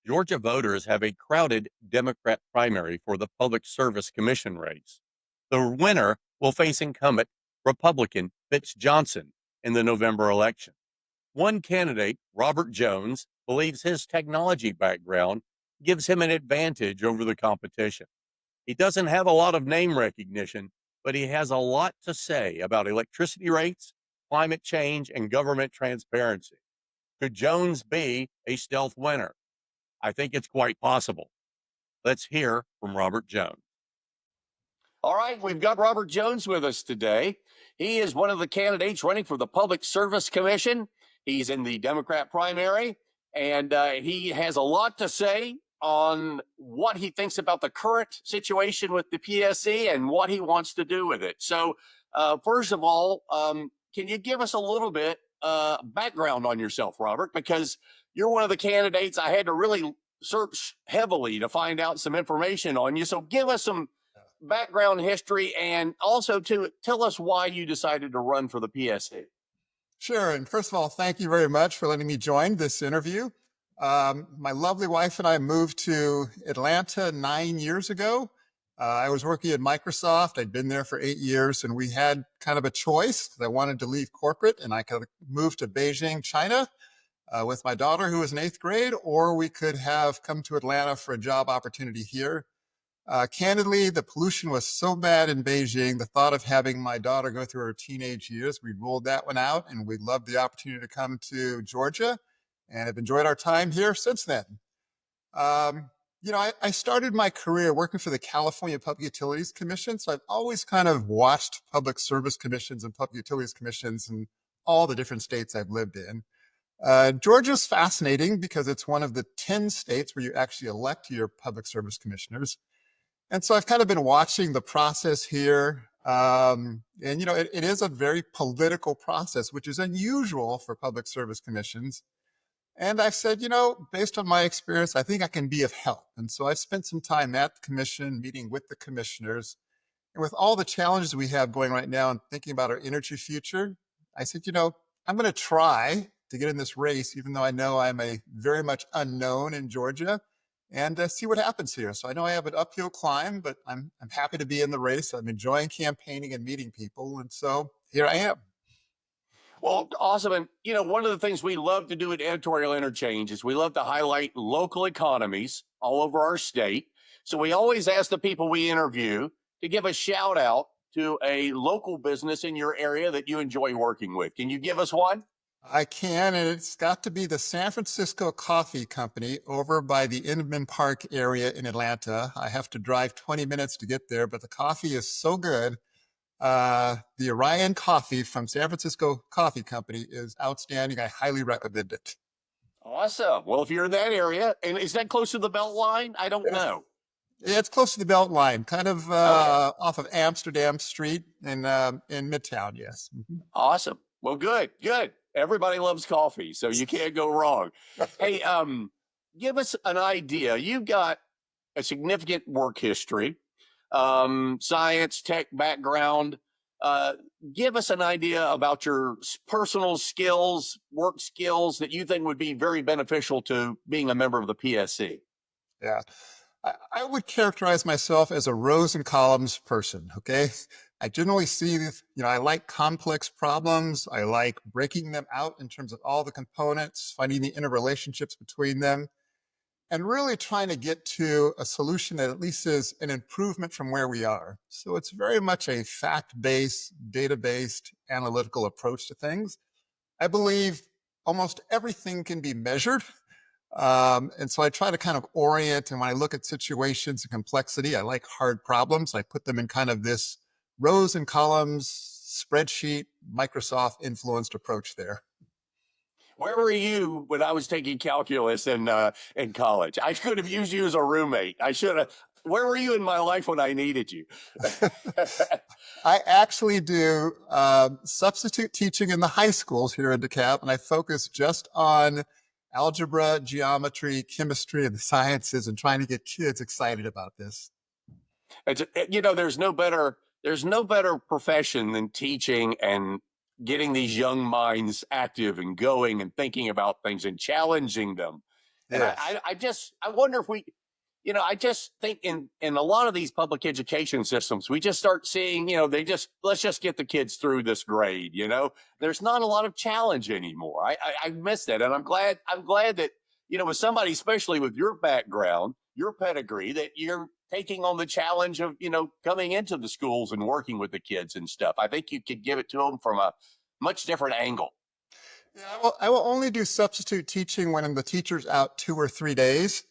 Georgia voters have a crowded Democrat primary for the Public Service Commission race. The winner will face incumbent Republican Fitz Johnson in the November election. One candidate, Robert Jones, believes his technology background gives him an advantage over the competition. He doesn't have a lot of name recognition, but he has a lot to say about electricity rates, climate change, and government transparency. Could Jones be a stealth winner? I think it's quite possible. Let's hear from Robert Jones. All right, we've got Robert Jones with us today. He is one of the candidates running for the Public Service Commission. He's in the Democrat primary, and he has a lot to say on what he thinks about the current situation with the PSC and what he wants to do with it. So, first of all, can you give us a little bit background on yourself, Robert? Because you're one of the candidates I had to really search heavily to find out some information on you. So give us some background history and also to tell us why you decided to run for the PSC. Sure. And first of all, thank you very much for letting me join this interview. My lovely wife and I moved to Atlanta 9 years ago. I was working at Microsoft. I'd been there for 8 years, and we had kind of a choice. I wanted to leave corporate, and I could move to Beijing, China, with my daughter, who was in 8th grade, or we could have come to Atlanta for a job opportunity here. Candidly, the pollution was so bad in Beijing, the thought of having my daughter go through her teenage years, we ruled that one out, and we loved the opportunity to come to Georgia and have enjoyed our time here since then. I started my career working for the California Public Utilities Commission, so I've always kind of watched public service commissions and public utilities commissions in all the different states I've lived in. Georgia's fascinating because it's one of the 10 states where you actually elect your public service commissioners. And so I've kind of been watching the process here. It is a very political process, which is unusual for public service commissions. And I've said, based on my experience, I think I can be of help. And so I've spent some time at the commission, meeting with the commissioners. And with all the challenges we have going right now and thinking about our energy future, I said, I'm going to try to get in this race, even though I know I'm a very much unknown in Georgia, and see what happens here. So I know I have an uphill climb, but I'm happy to be in the race. I'm enjoying campaigning and meeting people. And so here I am. Well, awesome. And, one of the things we love to do at Editorial Interchange is we love to highlight local economies all over our state. So we always ask the people we interview to give a shout out to a local business in your area that you enjoy working with. Can you give us one? I can, and it's got to be the San Francisco Coffee Company over by the Inman Park area in Atlanta. I have to drive 20 minutes to get there, but the coffee is so good. The Orion coffee from San Francisco Coffee Company is outstanding. I highly recommend it. Awesome. Well, if you're in that area, and is that close to the Beltline? I don't know. Yeah, it's close to the Beltline, kind of off of Amsterdam Street in Midtown, yes. Awesome. Well, good. Everybody loves coffee, so you can't go wrong. Hey, give us an idea. You've got a significant work history, science, tech background. Give us an idea about your personal skills, work skills that you think would be very beneficial to being a member of the PSC. Yeah. I would characterize myself as a rows and columns person, okay? I generally see, I like complex problems. I like breaking them out in terms of all the components, finding the interrelationships between them, and really trying to get to a solution that at least is an improvement from where we are. So it's very much a fact-based, data-based, analytical approach to things. I believe almost everything can be measured. And so I try to kind of orient, and when I look at situations and complexity, I like hard problems. I put them in kind of this rows and columns, spreadsheet, Microsoft influenced approach there. Where were you when I was taking calculus in college? I could have used you as a roommate. I should have. Where were you in my life when I needed you? I actually do substitute teaching in the high schools here in DeKalb, and I focus just on algebra, geometry, chemistry, and the sciences, and trying to get kids excited about this. There's no better profession than teaching and getting these young minds active and going and thinking about things and challenging them. And Yes. I wonder if we, I just think in a lot of these public education systems, we just start seeing, let's just get the kids through this grade. There's not a lot of challenge anymore. I miss that, and I'm glad that with somebody, especially with your background, your pedigree, that you're taking on the challenge of coming into the schools and working with the kids and stuff. I think you could give it to them from a much different angle. Yeah, I will only do substitute teaching when the teacher's out 2 or 3 days.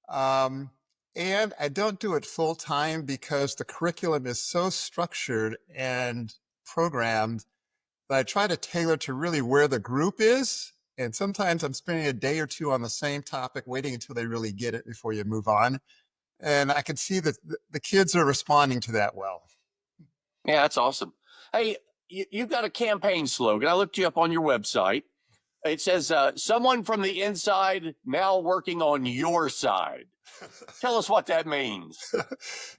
Um, and I don't do it full time because the curriculum is so structured and programmed that I try to tailor to really where the group is. And sometimes I'm spending a day or two on the same topic, waiting until they really get it before you move on. And I can see that the kids are responding to that well. Yeah, that's awesome. Hey, you've got a campaign slogan. I looked you up on your website. It says, someone from the inside now working on your side. Tell us what that means.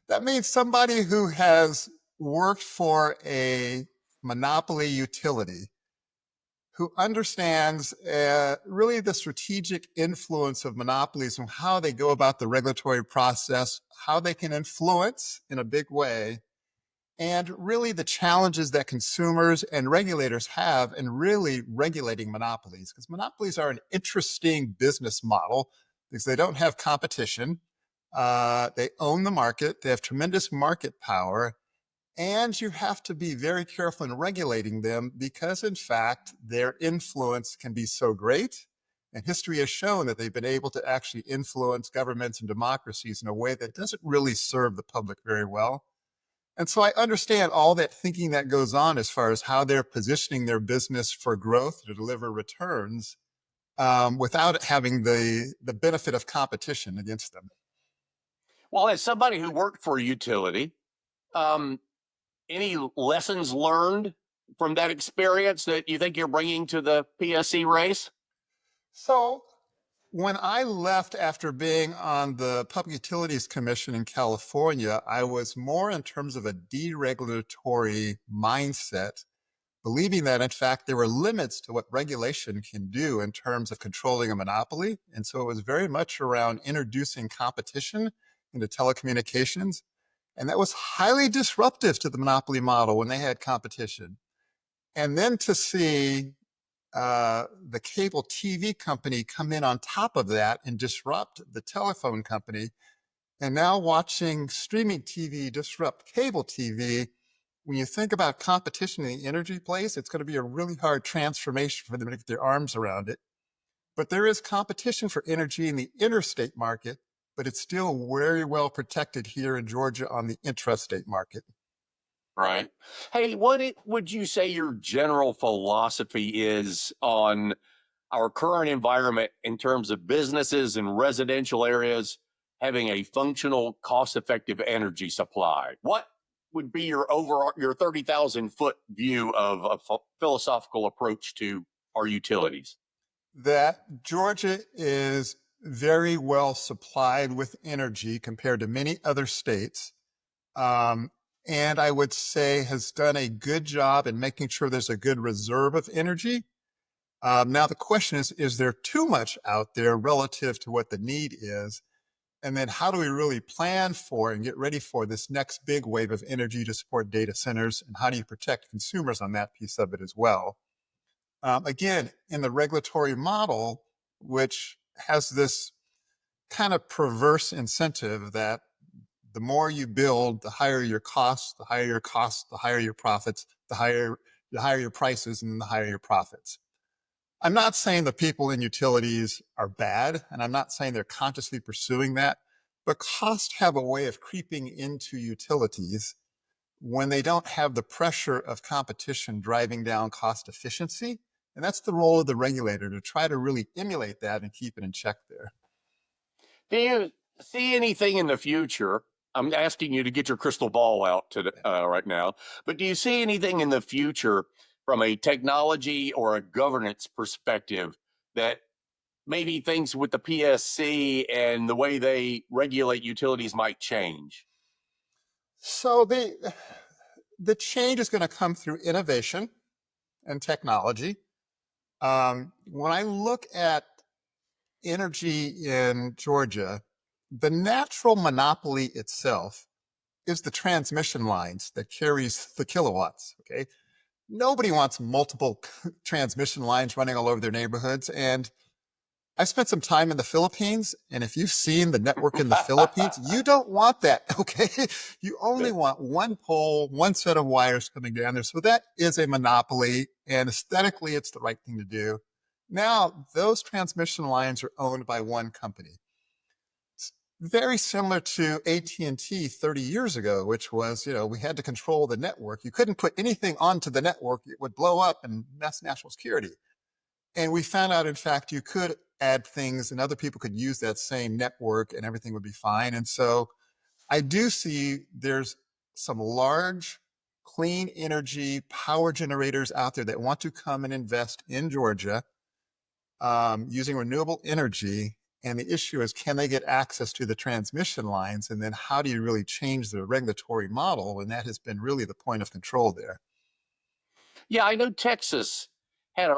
That means somebody who has worked for a monopoly utility, who understands really the strategic influence of monopolies and how they go about the regulatory process, how they can influence in a big way, and really the challenges that consumers and regulators have in really regulating monopolies. Because monopolies are an interesting business model because they don't have competition. They own the market, they have tremendous market power, and you have to be very careful in regulating them because, in fact, their influence can be so great. And history has shown that they've been able to actually influence governments and democracies in a way that doesn't really serve the public very well. And so I understand all that thinking that goes on as far as how they're positioning their business for growth to deliver returns without having the benefit of competition against them. Well, as somebody who worked for a utility, um, any lessons learned from that experience that you think you're bringing to the PSC race? So when I left after being on the Public Utilities Commission in California, I was more in terms of a deregulatory mindset, believing that in fact there were limits to what regulation can do in terms of controlling a monopoly. And so it was very much around introducing competition into telecommunications. And that was highly disruptive to the monopoly model when they had competition. And then to see the cable TV company come in on top of that and disrupt the telephone company, and now watching streaming TV disrupt cable TV. When you think about competition in the energy place, it's going to be a really hard transformation for them to get their arms around it. But there is competition for energy in the interstate market, but it's still very well protected here in Georgia on the intrastate market. Right. Hey, would you say your general philosophy is on our current environment in terms of businesses and residential areas having a functional, cost-effective energy supply? What would be your 30,000-foot view of a philosophical approach to our utilities? That Georgia is very well supplied with energy compared to many other states. Um, and I would say has done a good job in making sure there's a good reserve of energy. Now, the question is there too much out there relative to what the need is? And then how do we really plan for and get ready for this next big wave of energy to support data centers? And how do you protect consumers on that piece of it as well? Again, in the regulatory model, which has this kind of perverse incentive that the more you build, the higher your costs, the higher your costs, the higher your profits, the higher your prices, and the higher your profits. I'm not saying the people in utilities are bad, and I'm not saying they're consciously pursuing that, but costs have a way of creeping into utilities when they don't have the pressure of competition driving down cost efficiency. And that's the role of the regulator to try to really emulate that and keep it in check there. Do you see anything in the future? I'm asking you to get your crystal ball out right now, but do you see anything in the future from a technology or a governance perspective that maybe things with the PSC and the way they regulate utilities might change? So the change is going to come through innovation and technology. When I look at energy in Georgia, the natural monopoly itself is the transmission lines that carries the kilowatts. Okay. Nobody wants multiple transmission lines running all over their neighborhoods. And I spent some time in the Philippines, and if you've seen the network in the Philippines, you don't want that, okay? You only want one pole, one set of wires coming down there. So that is a monopoly, and aesthetically, it's the right thing to do. Now, those transmission lines are owned by one company. It's very similar to AT&T 30 years ago, which was, we had to control the network. You couldn't put anything onto the network. It would blow up and mess national security. And we found out, in fact, you could add things and other people could use that same network and everything would be fine. And so I do see there's some large, clean energy power generators out there that want to come and invest in Georgia using renewable energy. And the issue is, can they get access to the transmission lines? And then how do you really change the regulatory model? And that has been really the point of control there. Yeah, I know Texas had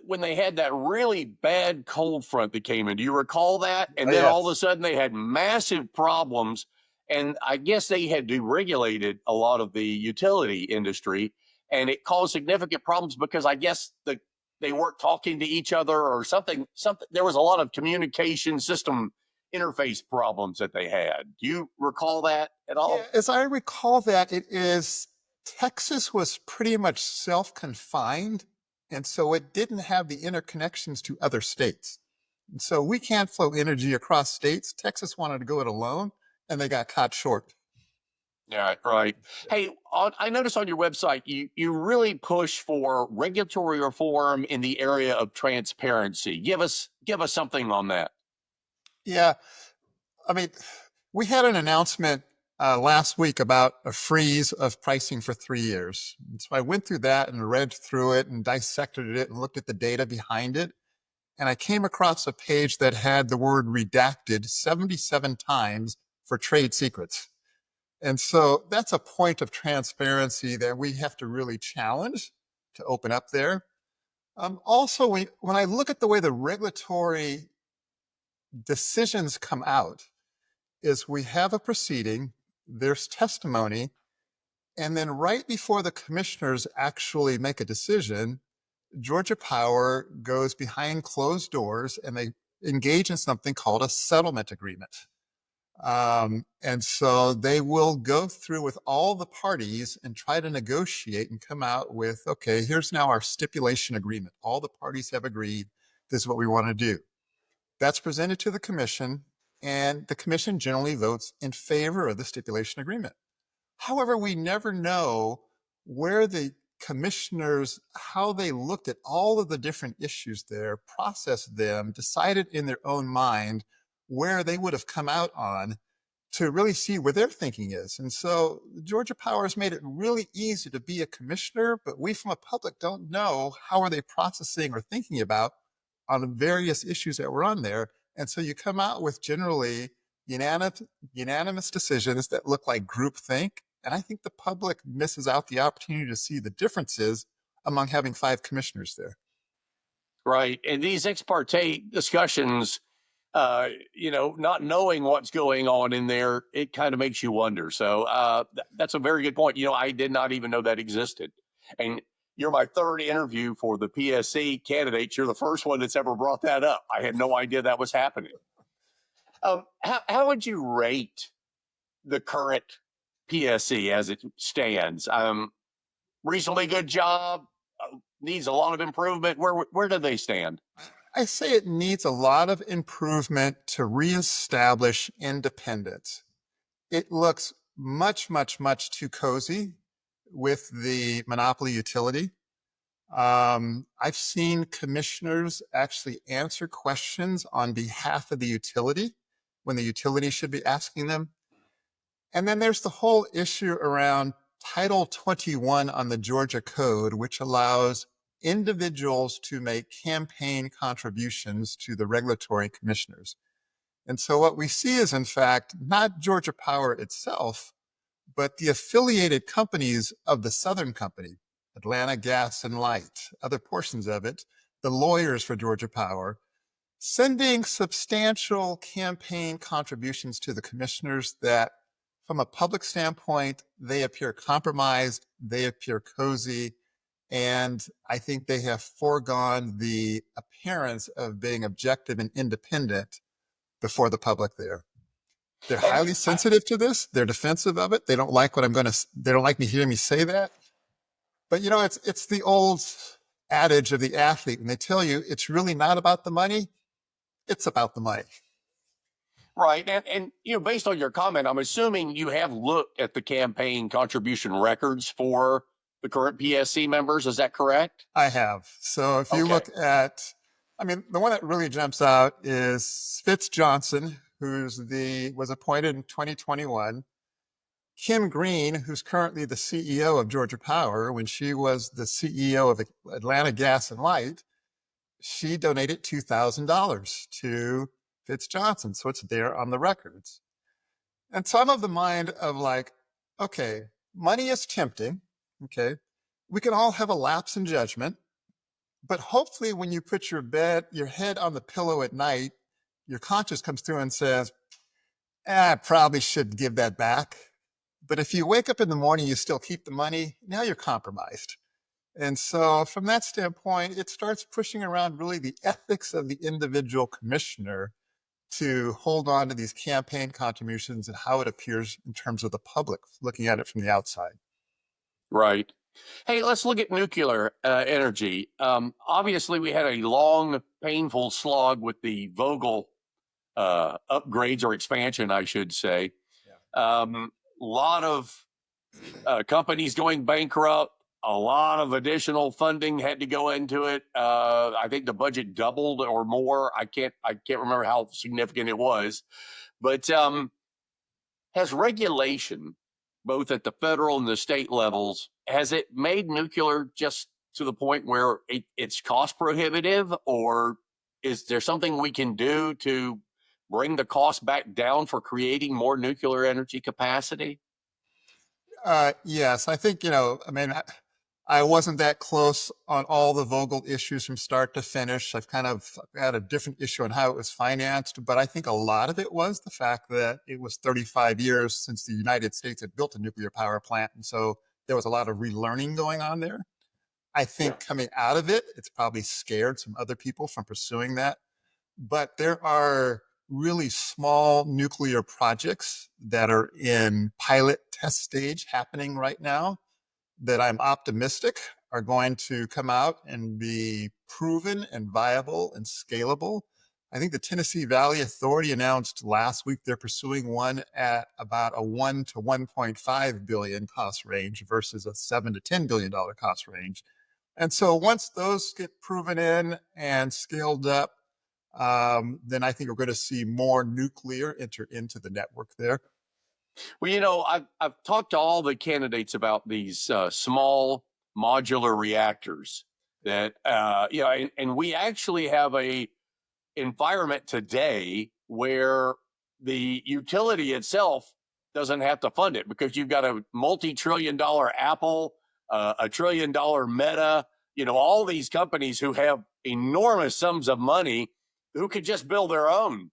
when they had that really bad cold front that came in. Do you recall that? And Oh, then all of yes. a sudden they had massive problems. And I guess they had deregulated a lot of the utility industry, and it caused significant problems because I guess they weren't talking to each other or something. Something there was a lot of communication system interface problems that they had. Do you recall that at Yeah, all? as I recall that, it is Texas was pretty much self-confined, and so it didn't have the interconnections to other states. And so we can't flow energy across states. Texas wanted to go it alone, and they got caught short. Yeah, right. Hey, I noticed on your website you really push for regulatory reform in the area of transparency. Give us something on that. Yeah, I mean, we had an announcement last week about a freeze of pricing for 3 years. And so I went through that and read through it and dissected it and looked at the data behind it. And I came across a page that had the word redacted 77 times for trade secrets. And so that's a point of transparency that we have to really challenge to open up there. Also, when I look at the way the regulatory decisions come out, is we have a proceeding, there's testimony, and then right before the commissioners actually make a decision, Georgia Power goes behind closed doors and they engage in something called a settlement agreement. And so they will go through with all the parties and try to negotiate and come out with, okay, here's now our stipulation agreement. All the parties have agreed. This is what we want to do. That's presented to the commission, and the commission generally votes in favor of the stipulation agreement. However, we never know where the commissioners, how they looked at all of the different issues there, processed them, decided in their own mind where they would have come out on to really see where their thinking is. And so Georgia Power has made it really easy to be a commissioner, but we from a public don't know how are they processing or thinking about on the various issues that were on there. And so you come out with generally unanimous decisions that look like groupthink. And I think the public misses out the opportunity to see the differences among having 5 commissioners there. Right. And these ex parte discussions, not knowing what's going on in there, it kind of makes you wonder. So that's a very good point. I did not even know that existed. And you're my third interview for the PSC candidates. You're the first one that's ever brought that up. I had no idea that was happening. How would you rate the current PSC as it stands? Reasonably good job, needs a lot of improvement. Where do they stand? I say it needs a lot of improvement to reestablish independence. It looks much, much, much too cozy with the monopoly utility. I've seen commissioners actually answer questions on behalf of the utility when the utility should be asking them. And then there's the whole issue around Title 21 on the Georgia Code, which allows individuals to make campaign contributions to the regulatory commissioners. And so what we see is, in fact, not Georgia Power itself, but the affiliated companies of the Southern Company, Atlanta Gas and Light, other portions of it, the lawyers for Georgia Power, sending substantial campaign contributions to the commissioners that, from a public standpoint, they appear compromised, they appear cozy, and I think they have foregone the appearance of being objective and independent before the public there. They're And highly sensitive to this. They're defensive of it. They don't like what I'm going to, they don't like me hearing me say that. But it's the old adage of the athlete when they tell you it's really not about the money, it's about the money. right, and based on your comment, I'm assuming you have looked at the campaign contribution records for the current PSC members. Is that correct? I have. So if you Okay. look at, I mean, the one that really jumps out is Fitz Johnson, was appointed in 2021. Kim Green, who's currently the CEO of Georgia Power, when she was the CEO of Atlanta Gas and Light, she donated $2,000 to Fitz Johnson. So it's there on the records. And so I'm of the mind of like, okay, money is tempting. Okay. We can all have a lapse in judgment, but hopefully when you put your head on the pillow at night, your conscience comes through and says, I probably should give that back. But if you wake up in the morning, you still keep the money, now you're compromised. And so from that standpoint, it starts pushing around really the ethics of the individual commissioner to hold on to these campaign contributions and how it appears in terms of the public looking at it from the outside. Right. Hey, let's look at nuclear energy. Obviously, we had a long, painful slog with the Vogel upgrades or expansion, I should say. A lot of companies going bankrupt. A lot of additional funding had to go into it. I think the budget doubled or more. I can't remember how significant it was, but has regulation, both at the federal and the state levels, has it made nuclear just to the point where it's cost prohibitive, or is there something we can do to bring the cost back down for creating more nuclear energy capacity? Yes, I think, I mean, I wasn't that close on all the Vogel issues from start to finish. I've kind of had a different issue on how it was financed, but I think a lot of it was the fact that it was 35 years since the United States had built a nuclear power plant. And so there was a lot of relearning going on there. I think coming out of it, it's probably scared some other people from pursuing that. But there are really small nuclear projects that are in pilot test stage happening right now that I'm optimistic are going to come out and be proven and viable and scalable. I think the Tennessee Valley Authority announced last week they're pursuing one at about a 1 to 1.5 billion cost range versus a 7 to 10 billion dollar cost range. And so once those get proven in and scaled up, then I think we're going to see more nuclear enter into the network there. Well, I've talked to all the candidates about these small modular reactors that and we actually have a environment today where the utility itself doesn't have to fund it because you've got a multi-trillion-dollar Apple, a trillion-dollar Meta, all these companies who have enormous sums of money who could just build their own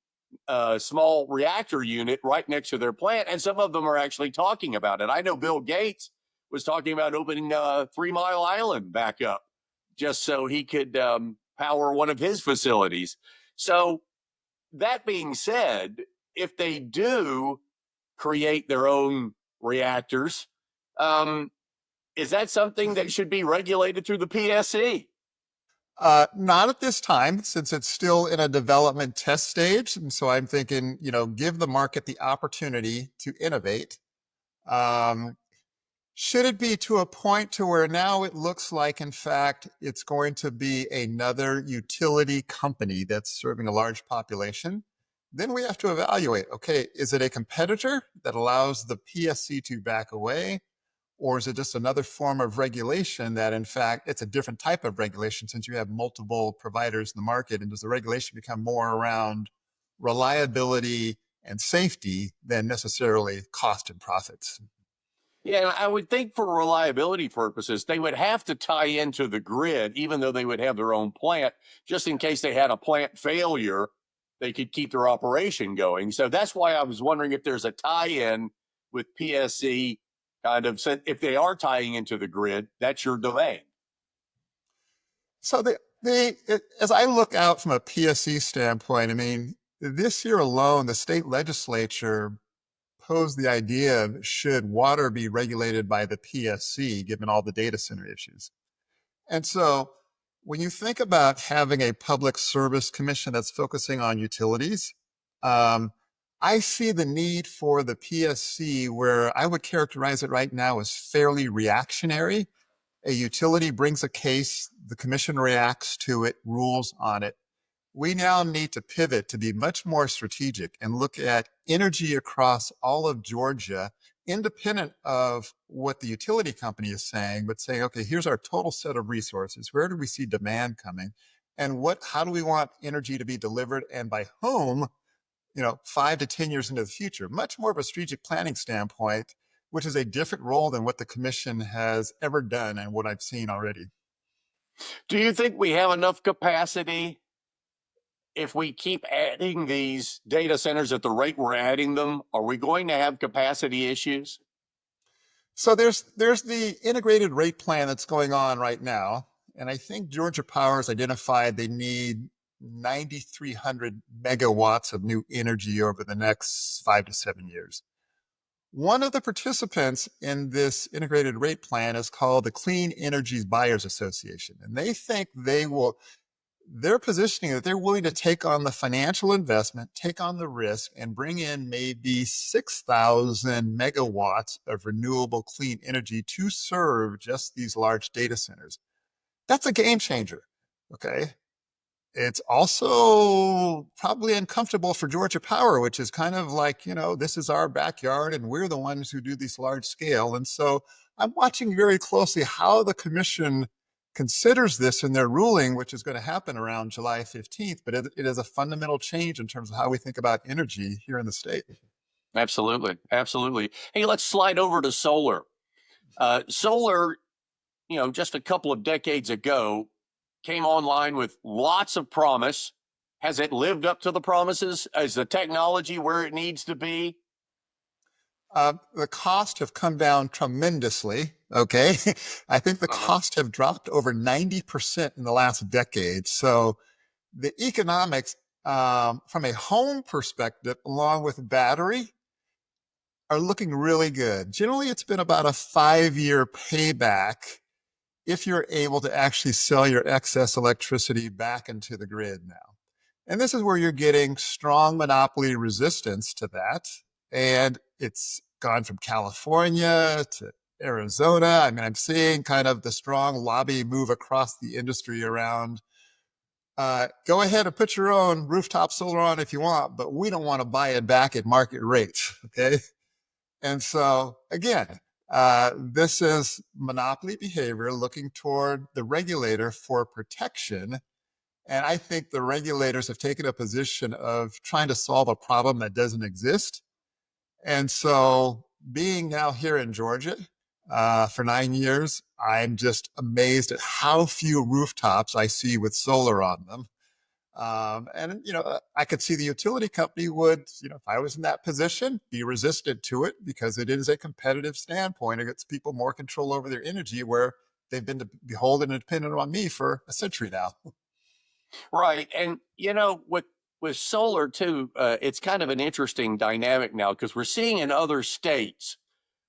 small reactor unit right next to their plant. And some of them are actually talking about it. I know Bill Gates was talking about opening 3 Mile Island back up just so he could power one of his facilities. So that being said, if they do create their own reactors, is that something that should be regulated through the PSC? Not at this time, since it's still in a development test stage. And so I'm thinking, give the market the opportunity to innovate. Um, should it be to a point to where now it looks like, in fact, it's going to be another utility company that's serving a large population? Then we have to evaluate, okay, is it a competitor that allows the PSC to back away? Or is it just another form of regulation that, in fact, it's a different type of regulation since you have multiple providers in the market? And does the regulation become more around reliability and safety than necessarily cost and profits? Yeah, and I would think for reliability purposes, they would have to tie into the grid, even though they would have their own plant, just in case they had a plant failure, they could keep their operation going. So that's why I was wondering if there's a tie-in with PSC, kind of, if they are tying into the grid, that's your domain. So as I look out from a PSC standpoint, I mean, this year alone, the state legislature posed the idea of should water be regulated by the PSC, given all the data center issues. And so when you think about having a public service commission that's focusing on utilities, um, I see the need for the PSC where I would characterize it right now as fairly reactionary. A utility brings a case, the commission reacts to it, rules on it. We now need to pivot to be much more strategic and look at energy across all of Georgia, independent of what the utility company is saying, but saying, okay, here's our total set of resources. Where do we see demand coming? And how do we want energy to be delivered and by whom, 5 to 10 years into the future? Much more of a strategic planning standpoint, which is a different role than what the commission has ever done and what I've seen already. Do you think we have enough capacity if we keep adding these data centers at the rate we're adding them? Are we going to have capacity issues? So there's the integrated rate plan that's going on right now. And I think Georgia Power has identified they need 9,300 megawatts of new energy over the next 5 to 7 years. One of the participants in this integrated rate plan is called the Clean Energy Buyers Association. And they think they're positioning that they're willing to take on the financial investment, take on the risk, and bring in maybe 6,000 megawatts of renewable clean energy to serve just these large data centers. That's a game changer. Okay. It's also probably uncomfortable for Georgia Power, which is kind of like, this is our backyard and we're the ones who do these large scale. And so I'm watching very closely how the commission considers this in their ruling, which is going to happen around July 15th. But it is a fundamental change in terms of how we think about energy here in the state. Absolutely. Absolutely. Hey, let's slide over to solar. Solar, just a couple of decades ago, came online with lots of promise. Has it lived up to the promises? Is the technology where it needs to be? The costs have come down tremendously. Okay. I think the costs have dropped over 90% in the last decade. So the economics from a home perspective, along with battery, are looking really good. Generally, it's been about a 5-year payback if you're able to actually sell your excess electricity back into the grid now. And this is where you're getting strong monopoly resistance to that. And it's gone from California to Arizona. I mean, I'm seeing kind of the strong lobby move across the industry around go ahead and put your own rooftop solar on if you want, but we don't want to buy it back at market rates. Okay. And so again, this is monopoly behavior looking toward the regulator for protection. And I think the regulators have taken a position of trying to solve a problem that doesn't exist. And so being now here in Georgia for 9 years, I'm just amazed at how few rooftops I see with solar on them. I could see the utility company would, if I was in that position, be resistant to it because it is a competitive standpoint. It gets people more control over their energy where they've been beholden and dependent on me for a century now. Right. And, with solar too, it's kind of an interesting dynamic now because we're seeing in other states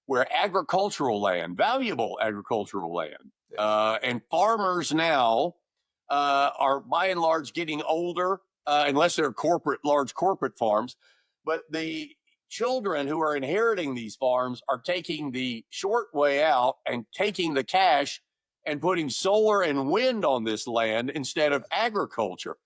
where agricultural land, valuable agricultural land, and farmers now are by and large getting older, unless they're large corporate farms. But the children who are inheriting these farms are taking the short way out and taking the cash and putting solar and wind on this land instead of agriculture.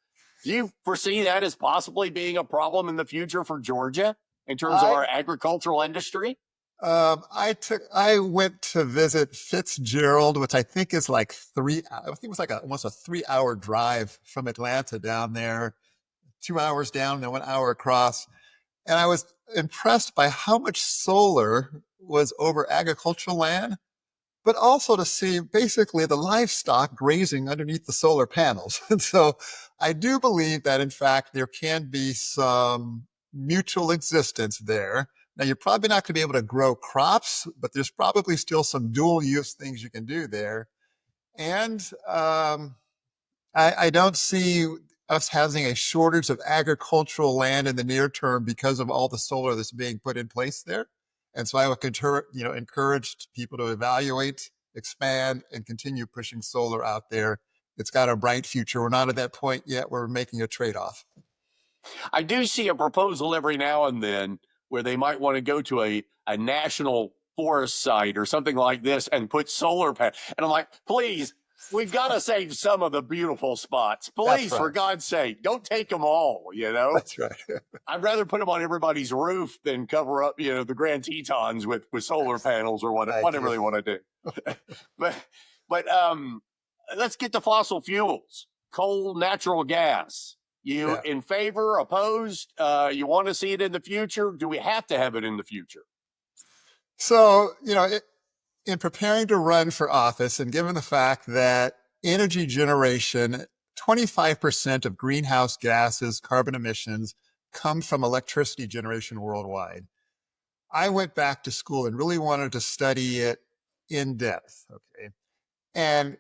Do you foresee that as possibly being a problem in the future for Georgia in terms of our agricultural industry? I went to visit Fitzgerald, which I think is like I think it was like almost a 3-hour drive from Atlanta down there, 2 hours down and then 1 hour across. And I was impressed by how much solar was over agricultural land, but also to see basically the livestock grazing underneath the solar panels. And so I do believe that, in fact, there can be some mutual existence there. Now, you're probably not going to be able to grow crops, but there's probably still some dual use things you can do there. And I don't see us having a shortage of agricultural land in the near term because of all the solar that's being put in place there. And so I would encourage people to evaluate, expand, and continue pushing solar out there. It's got a bright future. We're not at that point yet. We're making a trade-off. I do see a proposal every now and then where they might want to go to a national forest site or something like this and put solar panels. And I'm like, please, we've got to save some of the beautiful spots. That's Please, for right. God's sake, don't take them all, you know? That's right. I'd rather put them on everybody's roof than cover up, the Grand Tetons with solar panels or whatever they want to do. but let's get to fossil fuels, coal, natural gas. You in favor, opposed? You want to see it in the future? Do we have to have it in the future? So, in preparing to run for office, and given the fact that energy generation, 25% of greenhouse gases, carbon emissions, come from electricity generation worldwide, I went back to school and really wanted to study it in depth. Okay. And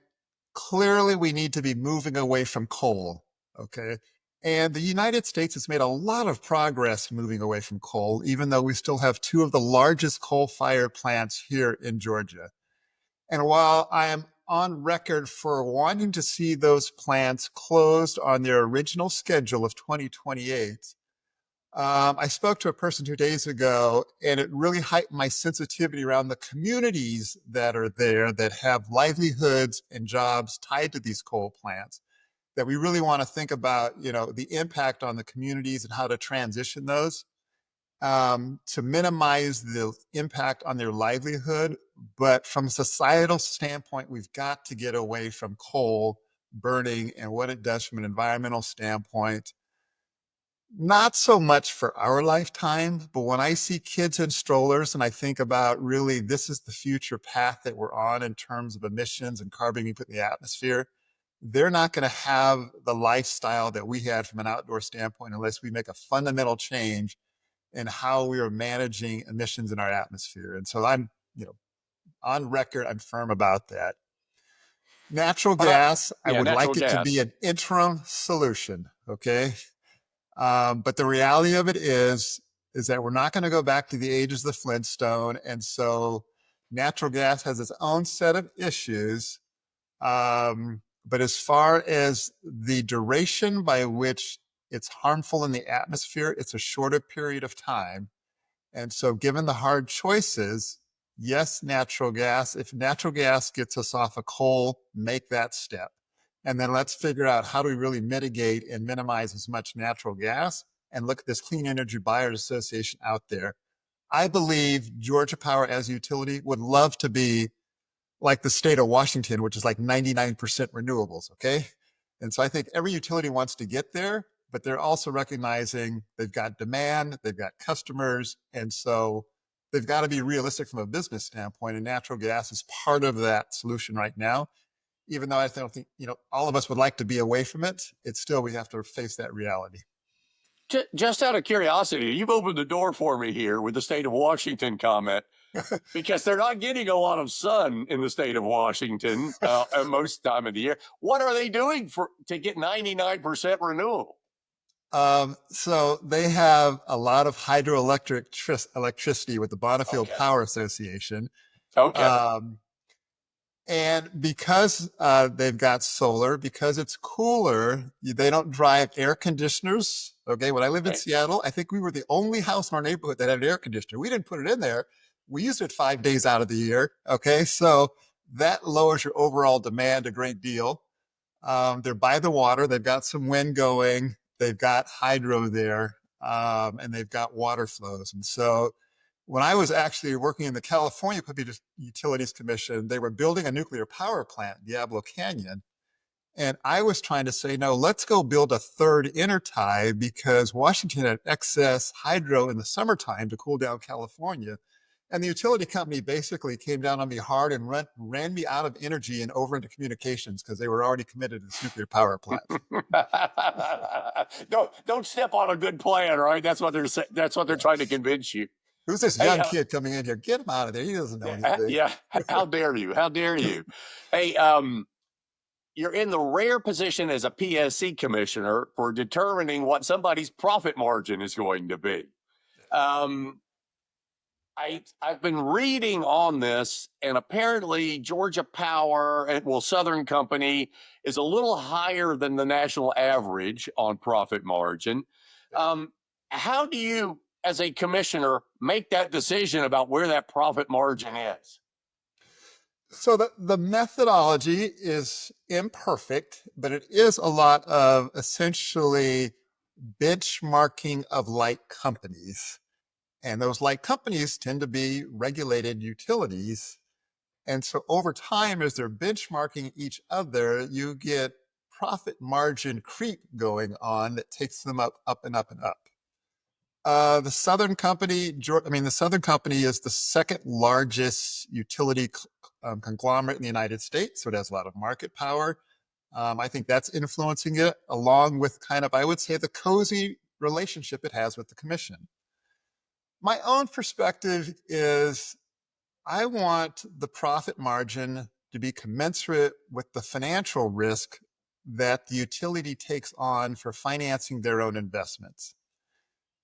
clearly we need to be moving away from coal. Okay. And the United States has made a lot of progress moving away from coal, even though we still have two of the largest coal-fired plants here in Georgia. And while I am on record for wanting to see those plants closed on their original schedule of 2028, I spoke to a person 2 days ago, and it really heightened my sensitivity around the communities that are there that have livelihoods and jobs tied to these coal plants, that we really want to think about, the impact on the communities and how to transition those to minimize the impact on their livelihood. But from a societal standpoint, we've got to get away from coal burning and what it does from an environmental standpoint. Not so much for our lifetime, but when I see kids in strollers and I think about really this is the future path that we're on in terms of emissions and carbon we put in the atmosphere, they're not going to have the lifestyle that we had from an outdoor standpoint unless we make a fundamental change in how we are managing emissions in our atmosphere. And so I'm, on record, I'm firm about that. Natural gas, I would like it to be an interim solution, okay? But the reality of it is that we're not going to go back to the ages of the Flintstone. And so natural gas has its own set of issues. But as far as the duration by which it's harmful in the atmosphere, it's a shorter period of time. And so given the hard choices, yes, natural gas. If natural gas gets us off of coal, make that step. And then let's figure out how do we really mitigate and minimize as much natural gas and look at this Clean Energy Buyers Association out there. I believe Georgia Power as a utility would love to be like the state of Washington, which is like 99% renewables, okay? And so I think every utility wants to get there, but they're also recognizing they've got demand, they've got customers, and so they've got to be realistic from a business standpoint, and natural gas is part of that solution right now. Even though I don't think, all of us would like to be away from it, it's still, we have to face that reality. Just out of curiosity, you've opened the door for me here with the state of Washington comment, because they're not getting a lot of sun in the state of Washington most time of the year. What are they doing to get 99% renewable? So they have a lot of hydroelectric electricity with the Bonneville Power Association. Okay. And because they've got solar, because it's cooler, they don't drive air conditioners. Okay, when I lived in Seattle, I think we were the only house in our neighborhood that had an air conditioner. We didn't put it in there. We used it 5 days out of the year. Okay, so that lowers your overall demand a great deal. They're by the water. They've got some wind going. They've got hydro there, and they've got water flows. And so when I was actually working in the California Public Utilities Commission, they were building a nuclear power plant, Diablo Canyon. And I was trying to say, no, let's go build a third intertie because Washington had excess hydro in the summertime to cool down California. And the utility company basically came down on me hard and ran me out of energy and over into communications because they were already committed to this nuclear power plant. Don't step on a good plan, right? That's what that's what they're trying to Yes. convince you. Who's this Hey, young kid coming in here? Get him out of there. He doesn't know anything. yeah, how dare you? How dare you? Hey, you're in the rare position as a PSC commissioner for determining what somebody's profit margin is going to be. Um, I've been reading on this, and apparently Georgia Power, Southern Company, is a little higher than the national average on profit margin. Um, how do you, as a commissioner, make that decision about where that profit margin is? So the methodology is imperfect, but it is a lot of essentially benchmarking of like companies. And those like companies tend to be regulated utilities. And so over time, as they're benchmarking each other, you get profit margin creep going on that takes them up, up and up and up. The Southern Company, the Southern Company is the second largest utility conglomerate in the United States, so it has a lot of market power. I think that's influencing it, along with kind of, I would say, the cozy relationship it has with the commission. My own perspective is I want the profit margin to be commensurate with the financial risk that the utility takes on for financing their own investments.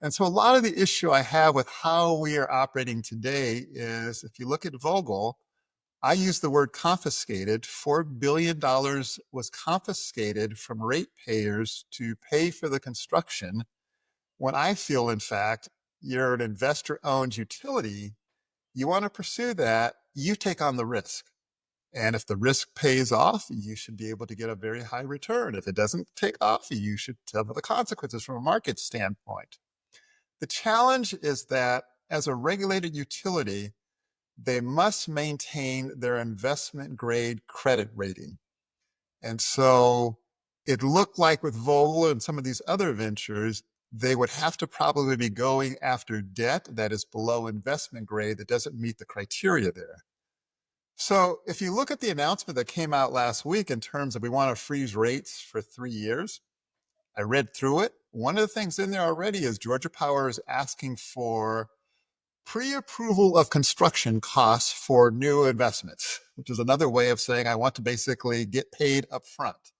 And so a lot of the issue I have with how we are operating today is if you look at Vogtle, I use the word confiscated. $4 billion was confiscated from ratepayers to pay for the construction, when I feel, in fact, you're an investor-owned utility, you want to pursue that, you take on the risk. And if the risk pays off, you should be able to get a very high return. If it doesn't take off, you should suffer the consequences from a market standpoint. The challenge is that as a regulated utility, they must maintain their investment grade credit rating. And so it looked like with Vogtle and some of these other ventures, they would have to probably be going after debt that is below investment grade that doesn't meet the criteria there. So if you look at the announcement that came out last week in terms of we want to freeze rates for 3 years, I read through it. One of the things in there already is Georgia Power is asking for pre-approval of construction costs for new investments, which is another way of saying I want to basically get paid up front.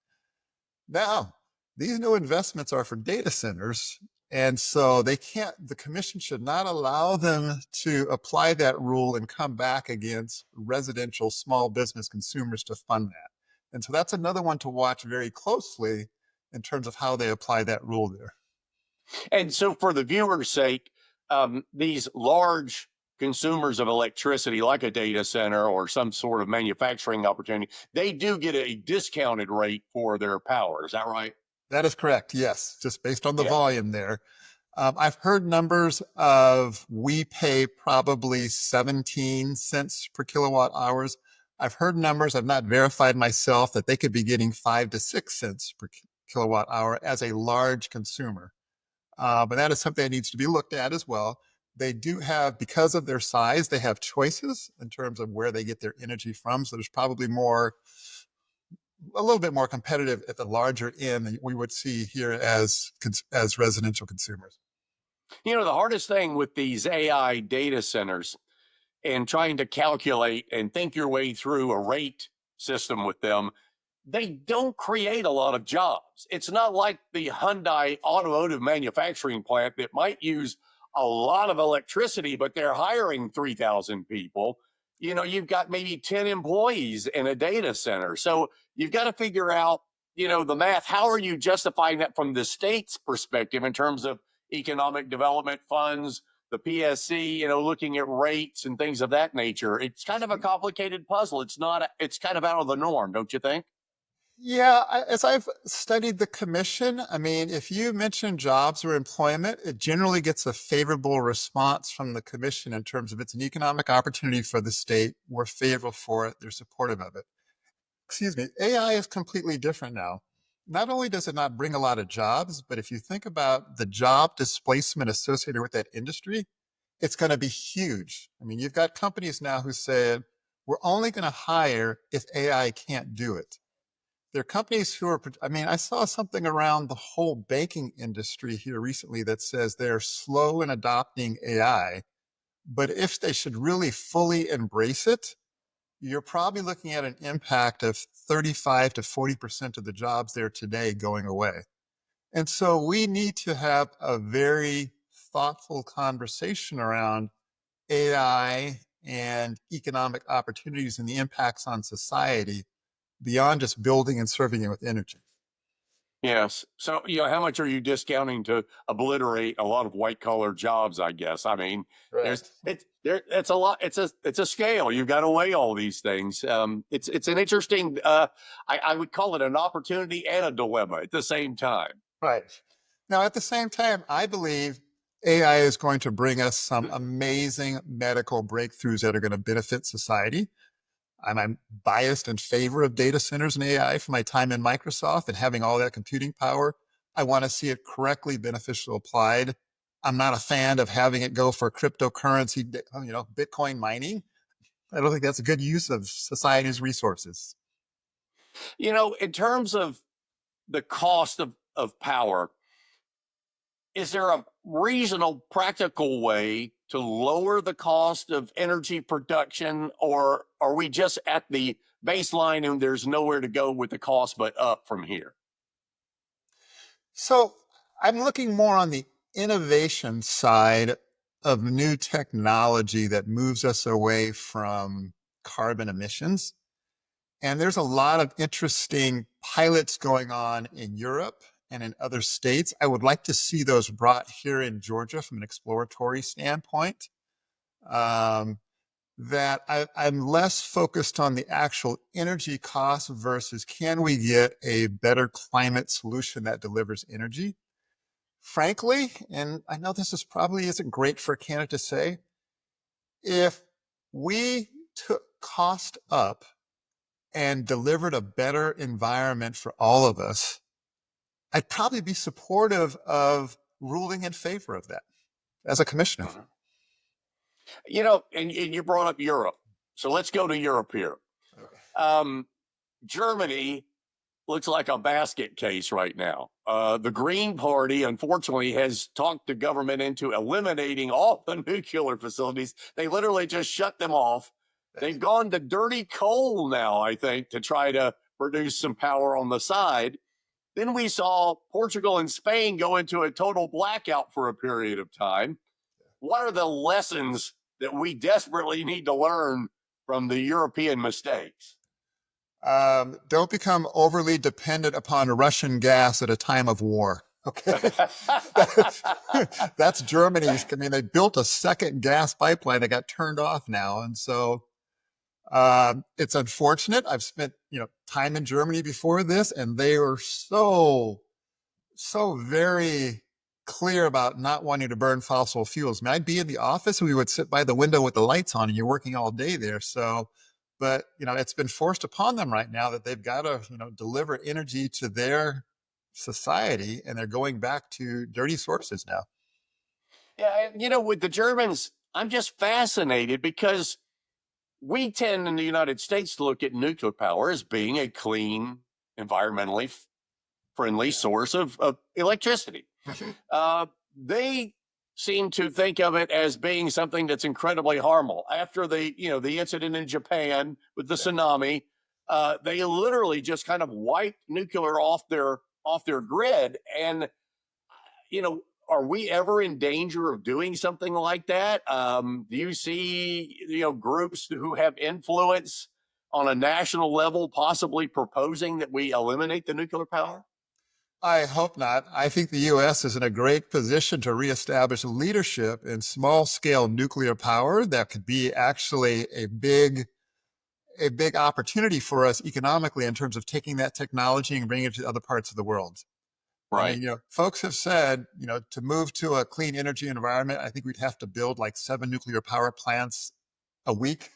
Now, these new investments are for data centers, and so the commission should not allow them to apply that rule and come back against residential small business consumers to fund that. And so that's another one to watch very closely in terms of how they apply that rule there. And so, for the viewer's sake, these large consumers of electricity, like a data center or some sort of manufacturing opportunity, they do get a discounted rate for their power. Is that right? That is correct. Yes, just based on the Yeah. volume there. I've heard numbers of we pay probably 17 cents per kilowatt hours. I've heard numbers, I've not verified myself, that they could be getting 5 to 6 cents per kilowatt hour as a large consumer. But that is something that needs to be looked at as well. They do have, because of their size, they have choices in terms of where they get their energy from. So there's probably a little bit more competitive at the larger end than we would see here as residential consumers. You know, the hardest thing with these AI data centers and trying to calculate and think your way through a rate system with them, they don't create a lot of jobs. It's not like the Hyundai automotive manufacturing plant that might use a lot of electricity, but they're hiring 3,000 people. You know, you've got maybe 10 employees in a data center. So you've got to figure out, the math. How are you justifying that from the state's perspective in terms of economic development funds, the PSC, looking at rates and things of that nature? It's kind of a complicated puzzle. It's kind of out of the norm, don't you think? Yeah, as I've studied the commission, I mean, if you mention jobs or employment, it generally gets a favorable response from the commission in terms of it's an economic opportunity for the state. We're favorable for it. They're supportive of it. Excuse me. AI is completely different now. Not only does it not bring a lot of jobs, but if you think about the job displacement associated with that industry, it's going to be huge. I mean, you've got companies now who said, we're only going to hire if AI can't do it. There are companies who are, I mean, I saw something around the whole banking industry here recently that says they're slow in adopting AI, but if they should really fully embrace it, you're probably looking at an impact of 35 to 40% of the jobs there today going away. And so we need to have a very thoughtful conversation around AI and economic opportunities and the impacts on society beyond just building and serving it with energy. Yes. So, how much are you discounting to obliterate a lot of white collar jobs? I guess. I mean, Right. it's a lot. It's a scale. You've got to weigh all these things. It's an interesting. I would call it an opportunity and a dilemma at the same time. Right. Now, at the same time, I believe AI is going to bring us some amazing medical breakthroughs that are going to benefit society. I'm biased in favor of data centers and AI from my time in Microsoft and having all that computing power. I want to see it correctly beneficial applied. I'm not a fan of having it go for cryptocurrency, Bitcoin mining. I don't think that's a good use of society's resources. In terms of the cost of power, is there a reasonable, practical way to lower the cost of energy production, or are we just at the baseline and there's nowhere to go with the cost but up from here? So I'm looking more on the innovation side of new technology that moves us away from carbon emissions. And there's a lot of interesting pilots going on in Europe and in other states. I would like to see those brought here in Georgia from an exploratory standpoint. That I'm less focused on the actual energy cost versus can we get a better climate solution that delivers energy? Frankly, and I know this is probably isn't great for a candidate to say, if we took cost up and delivered a better environment for all of us, I'd probably be supportive of ruling in favor of that as a commissioner. Mhm. And you brought up Europe. So let's go to Europe here. Um, Germany looks like a basket case right now. The Green Party, unfortunately, has talked the government into eliminating all the nuclear facilities. They literally just shut them off. They've gone to dirty coal now, I think, to try to produce some power on the side. Then we saw Portugal and Spain go into a total blackout for a period of time. What are the lessons that we desperately need to learn from the European mistakes? Don't become overly dependent upon Russian gas at a time of war. Okay. That's Germany's. I mean, they built a second gas pipeline that got turned off now. And so it's unfortunate. I've spent, time in Germany before this, and they were so very clear about not wanting to burn fossil fuels. I mean, I'd be in the office and we would sit by the window with the lights on and you're working all day there. So, but it's been forced upon them right now that they've got to, deliver energy to their society, and they're going back to dirty sources now. Yeah, and with the Germans, I'm just fascinated because we tend in the United States to look at nuclear power as being a clean, environmentally friendly source of electricity. They seem to think of it as being something that's incredibly harmful. After the incident in Japan with the tsunami, they literally just kind of wiped nuclear off their grid. And are we ever in danger of doing something like that? Do you see groups who have influence on a national level possibly proposing that we eliminate the nuclear power? I hope not. I think the U.S. is in a great position to reestablish leadership in small scale nuclear power that could be actually a big opportunity for us economically in terms of taking that technology and bringing it to other parts of the world. Right. I mean, folks have said, to move to a clean energy environment, I think we'd have to build like 7 nuclear power plants a week.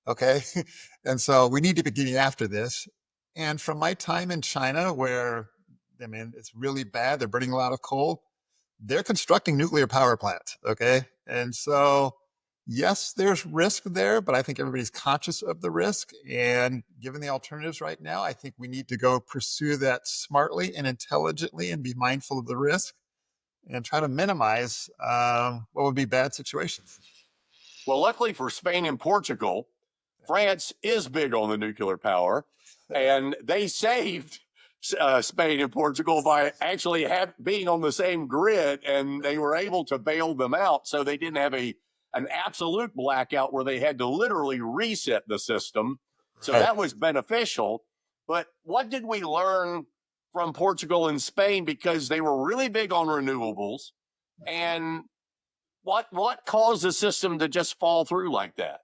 Okay. And so we need to be getting after this. And from my time in China, where, I mean, it's really bad, they're burning a lot of coal. they're constructing nuclear power plants. Okay. And so, yes, there's risk there, but I think everybody's conscious of the risk. And given the alternatives right now, I think we need to go pursue that smartly and intelligently and be mindful of the risk and try to minimize what would be bad situations. Well, luckily for Spain and Portugal, France is big on the nuclear power, and they saved Spain and Portugal by actually being on the same grid, and they were able to bail them out, so they didn't have an absolute blackout where they had to literally reset the system. So Right. that was beneficial. But what did we learn from Portugal and Spain, because they were really big on renewables, and what caused the system to just fall through like that?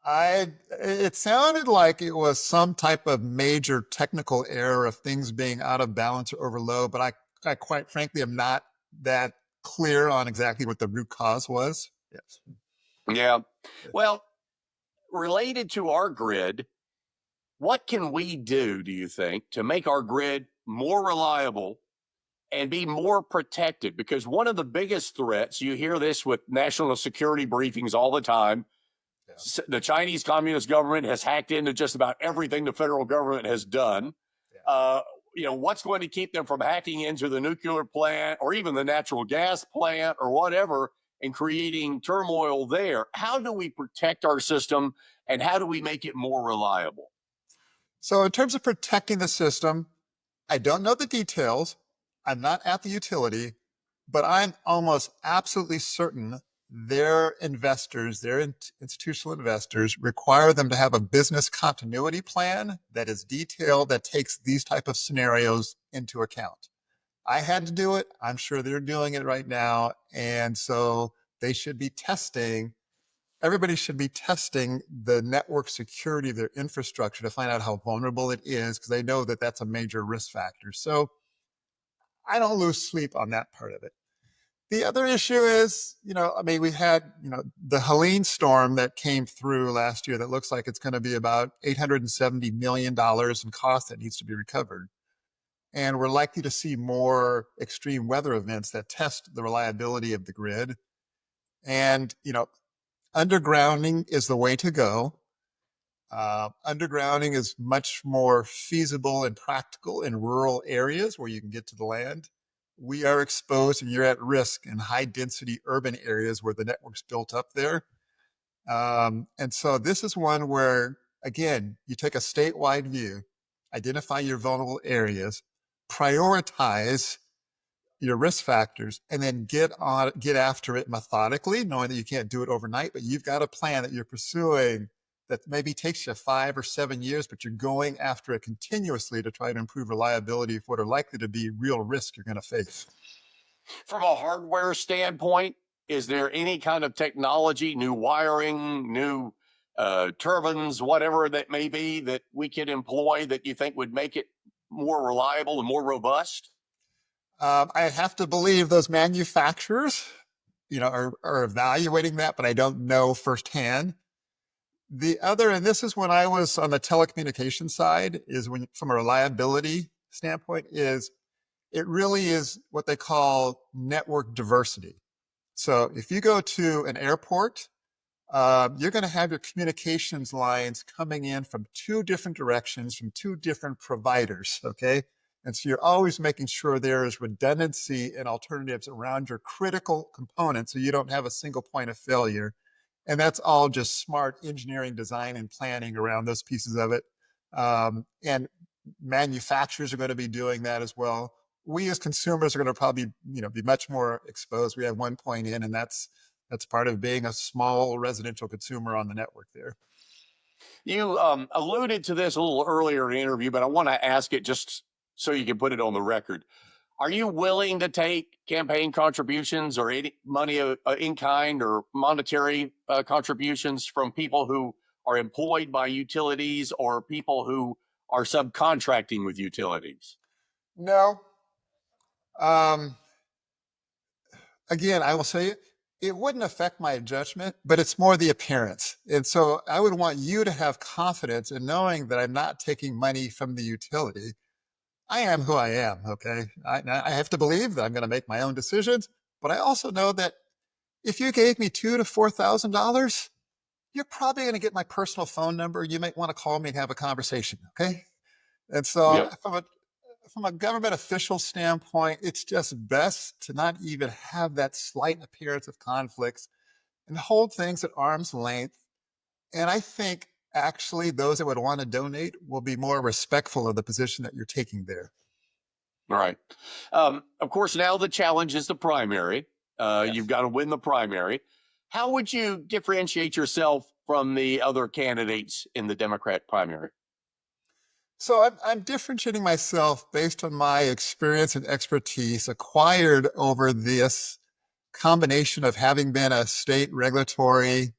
It sounded like it was some type of major technical error of things being out of balance or overload, but I quite frankly am not that clear on exactly what the root cause was. Yes. Yeah. Well, related to our grid, what can we do you think, to make our grid more reliable and be more protected? Because one of the biggest threats, you hear this with national security briefings all the time, Yeah. the Chinese Communist government has hacked into just about everything the federal government has done. Yeah. What's going to keep them from hacking into the nuclear plant or even the natural gas plant or whatever and creating turmoil there? How do we protect our system, and how do we make it more reliable? So in terms of protecting the system, I don't know the details. I'm not at the utility, but I'm almost absolutely certain their investors, their institutional investors, require them to have a business continuity plan that is detailed, that takes these type of scenarios into account. I had to do it. I'm sure they're doing it right now. And so they should be testing, everybody should be testing the network security of their infrastructure to find out how vulnerable it is, because they know that that's a major risk factor. So I don't lose sleep on that part of it. The other issue is, we had, the Helene storm that came through last year that looks like it's going to be about $870 million in cost that needs to be recovered. And we're likely to see more extreme weather events that test the reliability of the grid. And, undergrounding is the way to go. Undergrounding is much more feasible and practical in rural areas where you can get to the land. We are exposed and you're at risk in high density urban areas where the network's built up there. And so this is one where, again, you take a statewide view, identify your vulnerable areas, prioritize your risk factors, and then get after it methodically, knowing that you can't do it overnight, but you've got a plan that you're pursuing that maybe takes you 5 or 7 years, but you're going after it continuously to try to improve reliability for what are likely to be real risks you're going to face. From a hardware standpoint, is there any kind of technology, new wiring, new turbines, whatever that may be, that we could employ that you think would make it more reliable and more robust? I have to believe those manufacturers, are evaluating that, but I don't know firsthand. The other, and this is when I was on the telecommunication side, is when, from a reliability standpoint, is it really is what they call network diversity. So if you go to an airport, you're going to have your communications lines coming in from 2 different directions, from 2 different providers, okay? And so you're always making sure there is redundancy and alternatives around your critical components so you don't have a single point of failure. And that's all just smart engineering, design, and planning around those pieces of it. And manufacturers are going to be doing that as well. We as consumers are going to probably, be much more exposed. We have one point in, and that's part of being a small residential consumer on the network there. You alluded to this a little earlier in the interview, but I want to ask it just so you can put it on the record. Are you willing to take campaign contributions or any money in kind or monetary contributions from people who are employed by utilities or people who are subcontracting with utilities? No. Again, I will say it wouldn't affect my judgment, but it's more the appearance. And so I would want you to have confidence in knowing that I'm not taking money from the utility. I am who I am. Okay. I have to believe that I'm going to make my own decisions, but I also know that if you gave me $2,000 to $4,000, you're probably going to get my personal phone number. You might want to call me and have a conversation. Okay. And so Yep. from a government official standpoint, it's just best to not even have that slight appearance of conflicts and hold things at arm's length. And I think actually those that would want to donate will be more respectful of the position that you're taking there. All right. Of course, now the challenge is the primary. You've Yes. got to win the primary. How would you differentiate yourself from the other candidates in the Democrat primary? So I'm differentiating myself based on my experience and expertise acquired over this combination of having been a state regulatory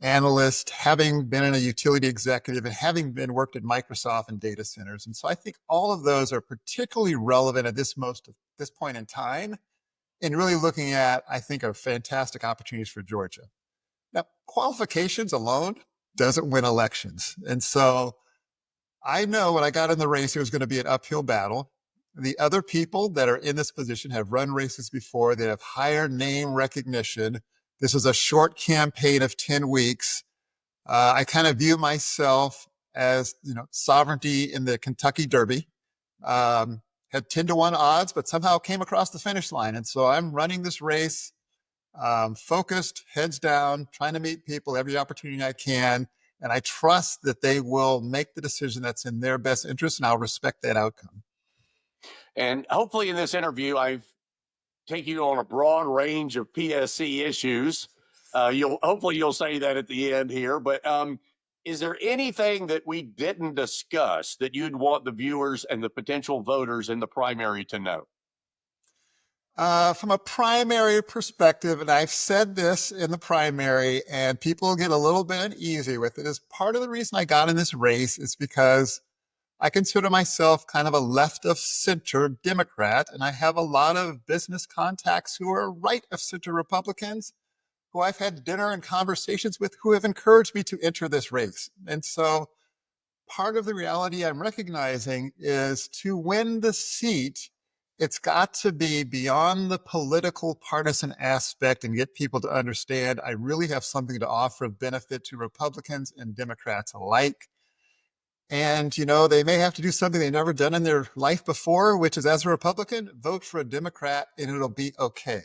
analyst, having been in a utility executive, and having been worked at Microsoft and data centers. And so I think all of those are particularly relevant at this point in time in really looking at, I think, are fantastic opportunities for Georgia. Now, qualifications alone doesn't win elections. And so I know when I got in the race, it was going to be an uphill battle. The other people that are in this position have run races before. They have higher name recognition. This was a short campaign of 10 weeks. I kind of view myself as, sovereignty in the Kentucky Derby. Had 10 to 1 odds, but somehow came across the finish line. And so I'm running this race focused, heads down, trying to meet people every opportunity I can. And I trust that they will make the decision that's in their best interest, and I'll respect that outcome. And hopefully, in this interview, I've taken you on a broad range of PSC issues. You'll say that at the end here, but is there anything that we didn't discuss that you'd want the viewers and the potential voters in the primary to know? From a primary perspective, and I've said this in the primary, and people get a little bit uneasy with it, is part of the reason I got in this race is because I consider myself kind of a left of center Democrat, and I have a lot of business contacts who are right of center Republicans who I've had dinner and conversations with who have encouraged me to enter this race. And so part of the reality I'm recognizing is to win the seat, it's got to be beyond the political partisan aspect and get people to understand I really have something to offer of benefit to Republicans and Democrats alike. And, they may have to do something they've never done in their life before, which is as a Republican, vote for a Democrat and it'll be okay.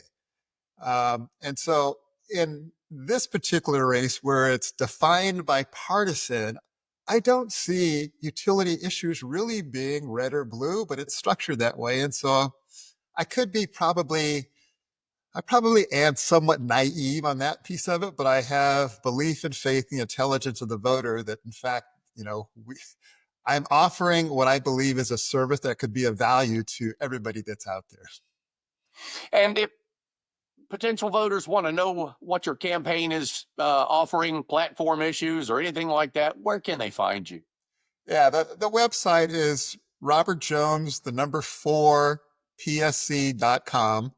And so in this particular race where it's defined by partisan, I don't see utility issues really being red or blue, but it's structured that way. And so I could be I probably am somewhat naive on that piece of it, but I have belief and faith in the intelligence of the voter that in fact, I'm offering what I believe is a service that could be of value to everybody that's out there. And if potential voters want to know what your campaign is offering, platform issues, or anything like that, where can they find you? Yeah, the website is Robert Jones, the number 4 PSC.com.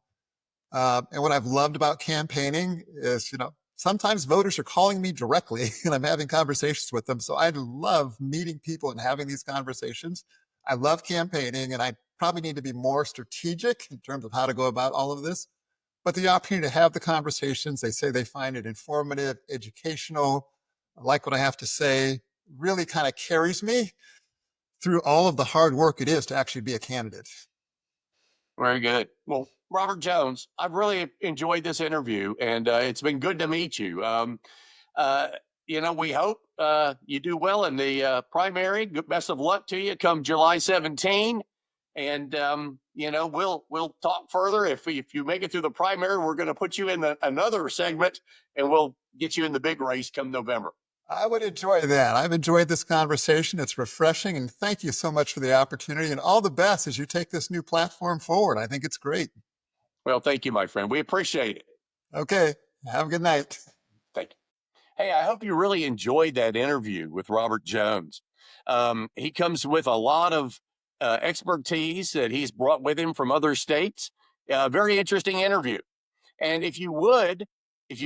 And what I've loved about campaigning is, sometimes voters are calling me directly and I'm having conversations with them. So I love meeting people and having these conversations. I love campaigning, and I probably need to be more strategic in terms of how to go about all of this. But the opportunity to have the conversations, they say they find it informative, educational, like what I have to say, really kind of carries me through all of the hard work it is to actually be a candidate. Very good. Well, Robert Jones, I've really enjoyed this interview, and it's been good to meet you. Uh, we hope you do well in the primary. Best of luck to you come July 17. And we'll talk further. If you make it through the primary, we're going to put you in another segment, and we'll get you in the big race come November. I would enjoy that. I've enjoyed this conversation. It's refreshing. And thank you so much for the opportunity, and all the best as you take this new platform forward. I think it's great. Well, thank you, my friend. We appreciate it. Okay. Have a good night. Thank you. Hey, I hope you really enjoyed that interview with Robert Jones. He comes with a lot of expertise that he's brought with him from other states. Very interesting interview. And if you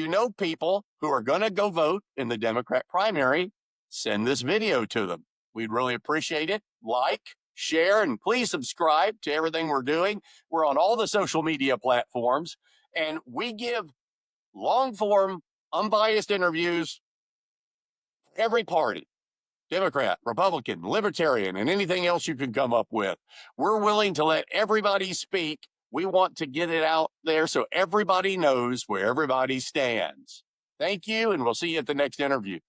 know people who are going to go vote in the Democrat primary, send this video to them. We'd really appreciate it. Like, share, and please subscribe to everything we're doing. We're on all the social media platforms, and we give long form, unbiased interviews for every party. Democrat, Republican, Libertarian, and anything else you can come up with. We're willing to let everybody speak. We want to get it out there so everybody knows where everybody stands. Thank you, and we'll see you at the next interview.